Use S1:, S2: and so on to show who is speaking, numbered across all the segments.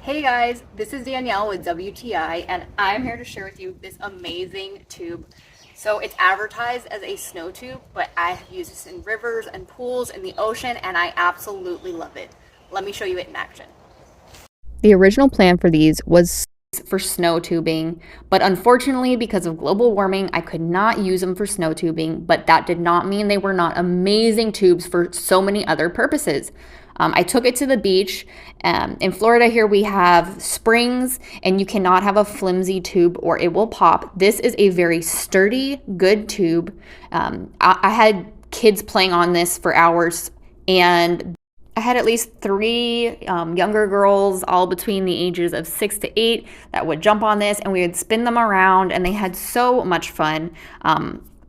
S1: Hey guys, this is Danielle with WTI, and I'm here to share with you this amazing tube. So it's advertised as a snow tube, but I have used this in rivers and pools in the ocean, and I absolutely love it. Let me show you it in action. The original plan for these was for snow tubing, but unfortunately, because of global warming, I could not use them for snow tubing, but that did not mean they were not amazing tubes for so many other purposes. I took it to the beach. In Florida here, we have springs, and you cannot have a flimsy tube or it will pop. This is a very sturdy, good tube. I had kids playing on this for hours, and I had at least three younger girls, all between the ages of 6 to 8, that would jump on this, and we would spin them around, and they had so much fun.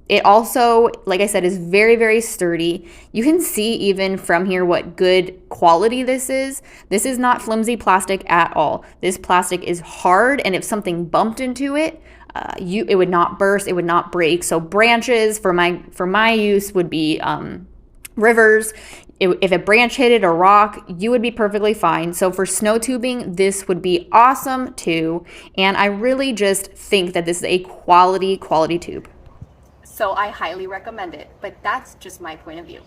S1: It also, like I said, is very, very sturdy. You can see even from here what good quality this is. This is not flimsy plastic at all. This plastic is hard, and if something bumped into it, it would not burst, it would not break. So branches for my use would be rivers. If a branch hit it or rock, you would be perfectly fine. So for snow tubing, this would be awesome too. And I really just think that this is a quality tube. So I highly recommend it, but that's just my point of view.